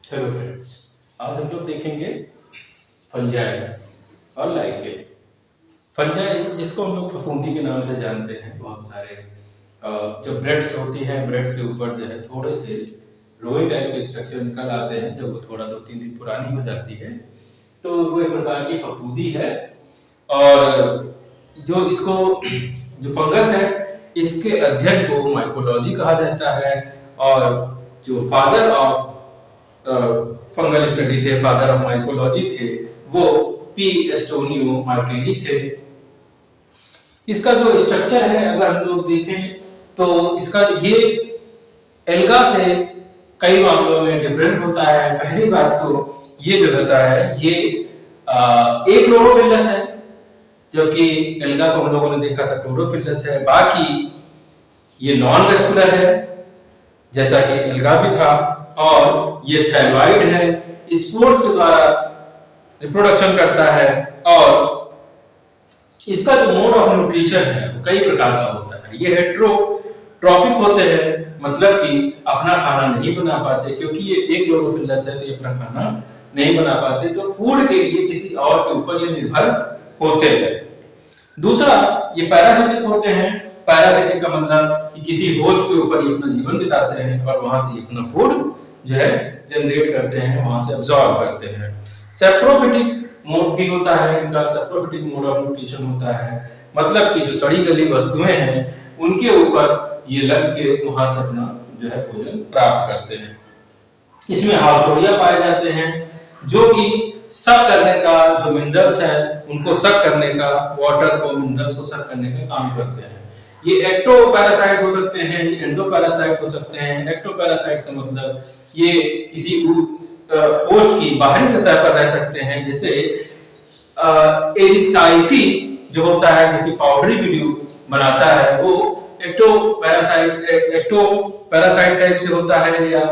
Hello friends, आज हम लोग देखेंगे फंजाई और लाइके। फंजाई जिसको हम लोग फफूंदी के नाम से जानते हैं, बहुत सारे जो ब्रेड्स होती हैं, ब्रेड्स के ऊपर जो है थोड़े से लोहे टाइप के स्ट्रक्चर निकल आते हैं जब वो थोड़ा 2-3 दिन पुरानी हो जाती है, तो वो एक प्रकार की फफूंदी है। और जो इसको जो फंगस है, इसके अध्ययन को माइकोलॉजी कहा जाता है। और जो फादर ऑफ फंगल स्टडी थे, फादर ऑफ माइकोलॉजी थे, वो पी एस्टोनियो मार्केली थे। इसका जो स्ट्रक्चर है अगर हम लोग देखें तो इसका ये एल्गा से कई मामलों में डिफरेंट होता है। पहली बात तो ये जो होता है ये एक क्लोरोफिलस है, जबकि एल्गा को हम लोगों ने देखा था क्लोरोफिलस है। बाकी ये नॉन वेस्कुलर है जैसा कि एल्गा भी था, और ये थायरॉइड है, स्पोर्स के द्वारा रिप्रोडक्शन करता है। और इसका जो मोड ऑफ न्यूट्रिशन है वो कई प्रकार का होता है। ये हेटेरोट्रॉपिक होते हैं, मतलब कि अपना खाना नहीं बना पाते, क्योंकि ये एक क्लोरोफिलस है तो ये अपना खाना नहीं बना पाते, तो फूड के लिए किसी और के ऊपर ये निर्भर होते हैं। दूसरा, ये पैरासिटिक होते हैं। पैरासिटिक का मतलब कि किसी होस्ट के ऊपर ये अपना जीवन बिताते हैं और वहां से अपना फूड जो है जनरेट करते हैं, वहां से अब्सॉर्ब करते हैं। सेप्रोफिटिक मोड भी होता है इनका, सेप्रोफिटिक मोड ऑफ न्यूट्रिशन होता है, मतलब कि जो सड़ी गली वस्तुएं हैं उनके ऊपर ये लग के वहां से अपना जो है भोजन प्राप्त करते हैं। इसमें हाउसटोरिया पाए जाते हैं जो कि सक करने का, जो मिनरल्स है उनको सक करने का, वाटर को, मिनरल्स को सक करने का काम करते हैं। ये एक्टो पैरासाइट हो सकते हैं, एंडो पैरासाइट हो सकते हैं। एक्टो पैरासाइट का मतलब ये किसी होस्ट की बाहरी सतह पर रह सकते हैं, जैसे एरिसाइफी जो होता है, जो कि पाउडरी वीडियो बनाता है, वो एक्टो पैरासाइट टाइप से होता है। या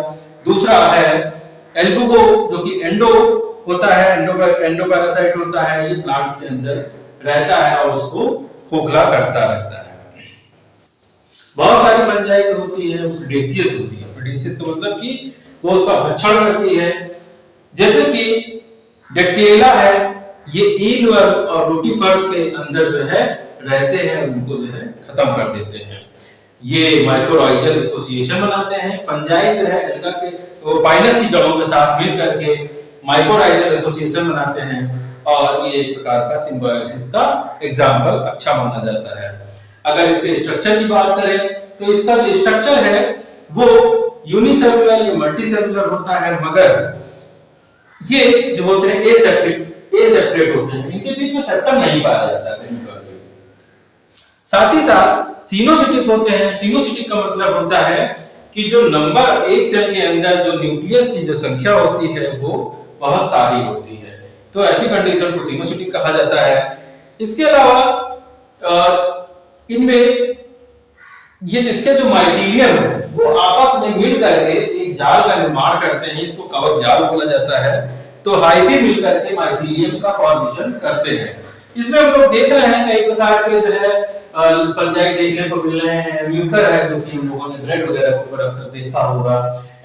दूसरा है एल्बुगो जो कि एंडो होता है, एंडो पैरासाइट होता है, ये प्लांट्स के अंदर रहता है और उसको खोखला करता रहता है। बहुत सारी फंजाई जो होती है वो प्रेडेशियस होती है। प्रेडेशियस का मतलब कि वो उसका भक्षण करती है, जैसे कि डेक्टिएला है, ये ईलवर्म और रोटीफर्स के अंदर जो है रहते हैं, उनको जो है खत्म कर देते हैं। ये माइक्रोराइजल एसोसिएशन बनाते हैं। फंजाई जो है एल्गा के वो पाइनस की जड़ों के साथ मिल करके माइक्रोराइजल एसोसिएशन बनाते हैं, और ये एक प्रकार का सिम्बायोसिस का एग्जांपल अच्छा माना जाता है। अगर इसके स्ट्रक्चर की बात करें तो इसका जो स्ट्रक्चर है वो यूनिसेलुलर या मल्टीसेलुलर होता है, मगर ये जो होते हैं एसेप्रेट होते हैं, इनके बीच में सेप्टम नहीं पाया जाता कहीं पर। साथ ही साथ सिनोसिटिक होते हैं। सिनोसिटिक का मतलब होता है कि जो नंबर एक सेल के अंदर जो न्यूक्लियस की जो संख्या होती है वो बहुत सारी होती है, तो ऐसी कंडीशन को सिनोसिटिक कहा जाता है। इसके अलावा इनमें ये जिसके जो माइसीलियम है वो आपस में मिल करके एक जाल का निर्माण करते हैं, इसको कवक जाल बोला जाता है। तो हाइफी मिल करके माइसीलियम का फॉर्मेशन करते हैं। इसमें हम लोग देख रहे हैं कई प्रकार के जो है फंजाई देखने को मिल रहे हैं। म्यूकर है जो कि हम लोगों ने ब्रेड वगैरह के ऊपर अक्सर देखा होगा।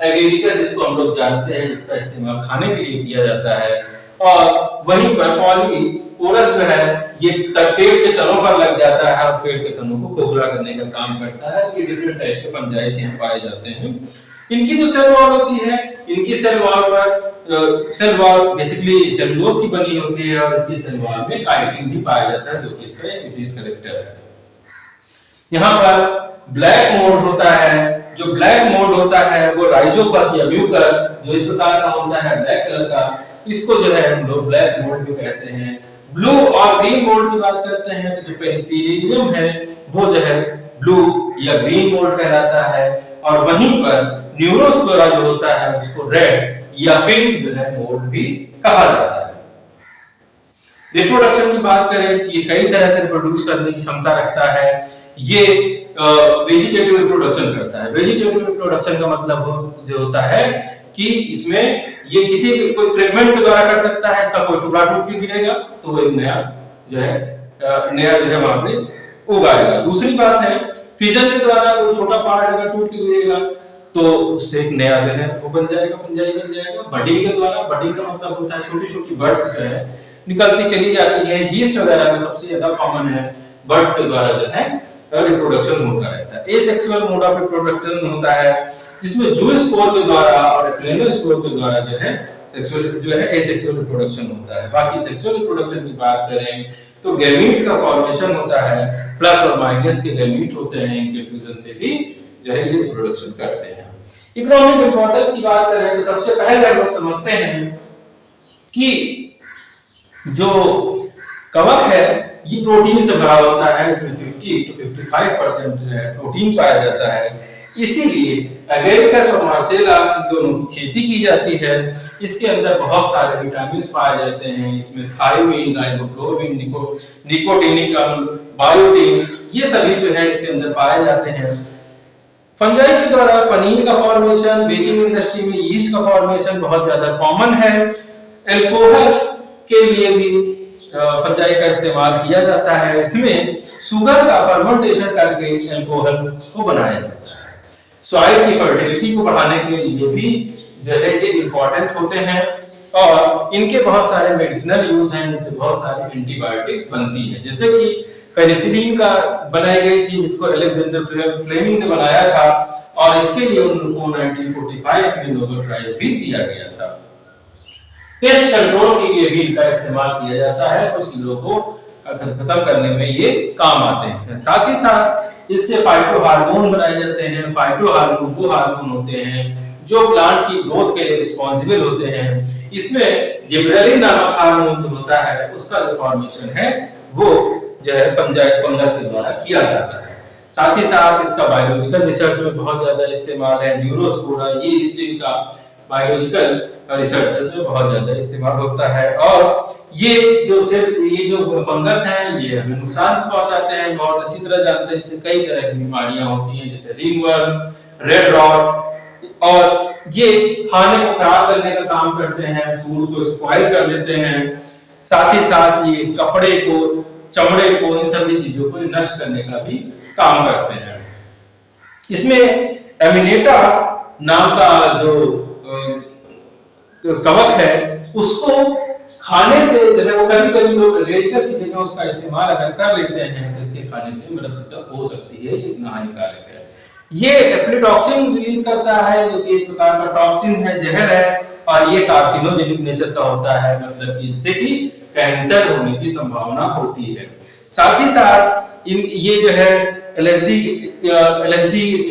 एगेरिकस जिसको हम लोग जानते हैं, जिसका इस्तेमाल खाने के लिए किया जाता है। और वहीं पर पॉलीपोरस जो है ये पेड़ के तनों पर लग जाता है और पेड़ के तनों को खोखला करने का काम करता है। ये डिफरेंट टाइप के फंजाई यहाँ पाए जाते हैं। इनकी जो सेल वॉल होती है, इनकी सेल वॉल बेसिकली सेलुलोज की बनी होती है, और इसकी सेल वॉल में काइटिन भी पाया जाता है, जो कि इसका एक विशेष कैरेक्टर है। यहाँ पर ब्लैक मोड होता है। जो ब्लैक मोड होता है वो राइजोपस या म्यूकर जो इस प्रकार का होता है, ब्लैक कलर का, इसको जो है हम लोग ब्लैक मोड भी कहते हैं। ब्लू और ग्रीन मोड की बात करते हैं तो जो पेनिसिलियम है वो जो है ब्लू या ग्रीन मोड कहलाता है, और वहीं पर न्यूरोस्पोरा जो होता है उसको रेड या पिंक जो है मोड भी कहा जाता है। रिप्रोडक्शन की बात करें तो ये कई तरह से रिप्रोड्यूस करने की क्षमता रखता है। ये वेजिटेटिव रिप्रोडक्शन करता है। वेजिटेटिव रिप्रोडक्शन का मतलब जो होता है कि इसमें ये किसी कोई फ्रेगमेंट के द्वारा कर सकता है, इसका कोई टुकड़ा टूट के गिरेगा तो वो एक नया जो है वहां पे उगाएगा। दूसरी बात है फिजन के द्वारा कोई छोटा पार्ट अगर टूट के गिरेगा तो उससे एक नया जो है वो बन जाएगा, बन जाएगा। बडिंग के द्वारा, बडिंग का मतलब होता है छोटी छोटी बर्ड्स जो है निकलती चली जाती है। यीस्ट वगैरह में सबसे ज्यादा कॉमन है, बर्ड्स के द्वारा जो है रिप्रोडक्शन होता रहता है। एसेक्सुअल मोड ऑफ रिप्रोडक्शन होता है जिसमें जूस्पोर के द्वारा और क्लेनोस्पोर के द्वारा जो है सेक्सुअल जो है एसेक्सुअल रिप्रोडक्शन होता है। बाकी सेक्सुअल रिप्रोडक्शन की बात करें तो गैमीट्स का फॉर्मेशन होता है, प्लस और माइनस के गैमीट होते हैं, इनके फ्यूजन से भी जो है ये रिप्रोडक्शन करते हैं। इकोनॉमिक इंपॉर्टेंस की बात करें तो सबसे पहले हम लोग समझते हैं कि जो कवक है ये प्रोटीन से भरा होता है, इसमें 50 to 55% जो है प्रोटीन पाया जाता है। इसीलिए एगारिकस और मार्सेला दोनों की खेती की जाती है। इसके अंदर बहुत सारे विटामिन पाए जाते हैं, इसमें थायमिन, राइबोफ्लाविन, निकोटीनिक अम्ल, बायोटिन, ये सभी जो है इसके अंदर पाए जाते हैं। फंजाई के द्वारा पनीर का फॉर्मेशन, बेकिंग इंडस्ट्री में यीस्ट का फॉर्मेशन बहुत ज्यादा कॉमन है। अल्कोहल के लिए भी फंजाई का इस्तेमाल किया जाता है। इसमें शुगर का फर्मेंटेशन करके अल्कोहल को बनाया जाता है। सॉइल की फर्टिलिटी को बढ़ाने के लिए भी जो है ये इंपॉर्टेंट होते हैं और इनके बहुत सारे मेडिसिनल यूज हैं, इनसे बहुत सारी एंटीबायोटिक बनती है। जैसे कि पेनिसिलिन का बनाई गई थी जिसको अलेक्जेंडर फ्लेमिंग ने बनाया था और इसके लिए उनको 1945 में नोबेल प्राइज भी दिया गया था। पेस्ट कंट्रोल के लिए भी इनका इस्तेमाल किया जाता है, कुछ कीड़ों को खत्म करने में ये काम आते हैं। साथ ही साथ इससे फाइटो हार्मोन बनाए जाते हैं। फाइटो हार्मोन वो हार्मोन होते हैं जो प्लांट की ग्रोथ के लिए रिस्पांसिबल होते हैं। इसमें जिबरेलिन नामक हार्मोन जो होता है उसका जो फॉर्मेशन है वो जो है फंगस के द्वारा किया जाता है। साथ ही साथ इसका बायोलॉजिकल रिसर्च में बहुत ज्यादा इस्तेमाल है। न्यूरोस्पोरा ये स्टील का बायोलॉजिकल रिसर्च में बहुत ज्यादा इस्तेमाल होता है और ये जो फंगस है ये हमें नुकसान पहुंचाते हैं, बहुत अच्छी तरह जानते हैं। इससे कई तरह की बीमारियां होती हैं जैसे रिंगवर्म, रेड रॉट, और ये खाने को खराब करने का काम करते हैं, फूड को स्पॉइल कर देते हैं। साथ ही साथ ये कपड़े को, चमड़े को, इन सभी चीजों को नष्ट करने का भी काम करते हैं। इसमें एमिनेटा नाम का जो कवक है उसको खाने से जो है वो कभी-कभी लोग एलर्जिकस की जगह उसका इस्तेमाल अगर कर लेते हैं तो इसके खाने से मृत्यु हो सकती है, ये हानिकारक है। ये एफ्लिटॉक्सिन रिलीज करता है जो कि एक प्रकार का टॉक्सिन है, जहर है और ये कार्सिनोजेनिक नेचर का होता है, मतलब कि इससे कि कैंसर होने की संभावना होती है। साथ ही साथ ये जो है एलएसडी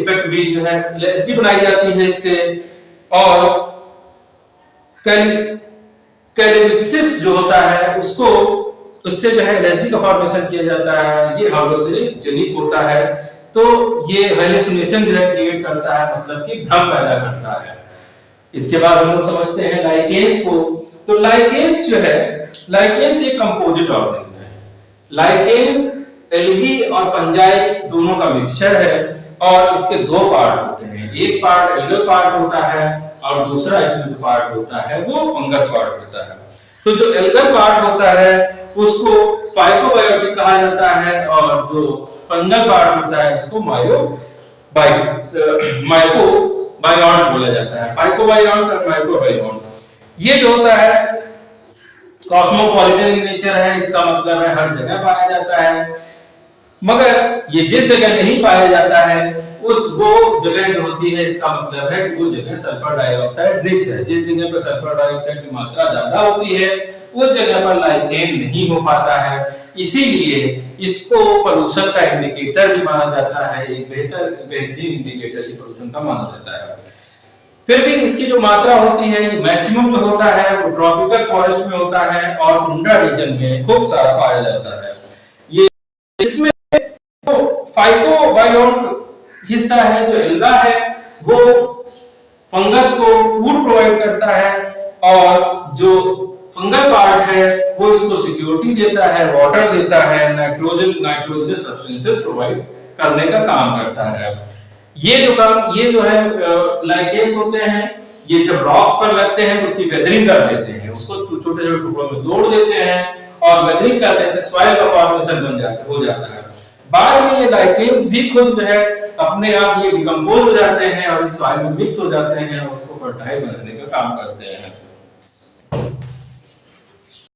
इफेक्ट भी जो है एलर्जी बनाई जाती है इससे, और कैलिफिसिस जो होता है उससे जो है एलएसडी का फॉर्मेशन किया जाता है। ये हाइड्रोजेनिक होता है तो ये हेलुसिनेशन जो है क्रिएट करता है, मतलब कि भ्रम पैदा करता है। इसके बाद हम लोग समझते हैं लाइकेंस को। तो लाइकेंस जो है, लाइकेंस एक कंपोजिट ऑर्गेनिज्म है। लाइकेंस एल्गी और फंजाई दोनों का मिक्सचर है और इसके दो पार्ट होते हैं। एक पार्ट एल्गल पार्ट होता है और दूसरा इसमें जो पार्ट होता है वो फंगस पार्ट होता है। तो जो एल्गल पार्ट होता है उसको फाइकोबायोटिक कहा जाता है और जो फंगल पार्ट होता है उसको माइकोबायोन्ट बोला जाता है। फाइकोबायोन्ट और माइकोबायोन्ट ये जो होता है कॉस्मोपॉलिटन इन नेचर है, इसका मतलब है हर जगह पाया जाता है, मगर ये जिस जगह नहीं पाया जाता है वो जगह जो होती है इसका मतलब है कि वो जगह सल्फर डाइऑक्साइड रिच है। जिस जगह पर सल्फर डाइऑक्साइड की मात्रा ज्यादा होती है उस जगह पर लाइकेन नहीं हो पाता है, इसीलिए इसको पोल्यूशन का इंडिकेटर भी माना जाता है। एक बेहतरीन इंडिकेटर ये पोल्यूशन का माना जाता है। फिर भी इसकी जो मात्रा होती है मैक्सिमम जो होता है वो ट्रॉपिकल फॉरेस्ट में होता है और टुंड्रा रीजन में खूब सारा पाया जाता है। ये इसमें फाइकोबायोन्ट हिस्सा है जो एल्गा है वो फंगस को फूड प्रोवाइड करता है और जो फंगल पार्ट है वो इसको सिक्योरिटी देता है, वाटर देता है, नाइट्रोजनस सब्सटेंसेस प्रोवाइड करने का काम करता है। ये जो है लाइकेंस होते हैं, ये जब रॉक्स पर लगते हैं तो उसकी वेदरिंग कर देते हैं, उसको छोटे छोटे टुकड़ों में तोड़ देते हैं और वेदरिंग करने से सॉइल का फॉर्मेशन हो जाता है। बाद में ये लाइकेंस भी खुद जो है अपने आप ये डिकम्पोज हो जाते हैं और इस सॉइल में मिक्स हो जाते हैं और उसको फर्टाइल बनाने का काम करते हैं।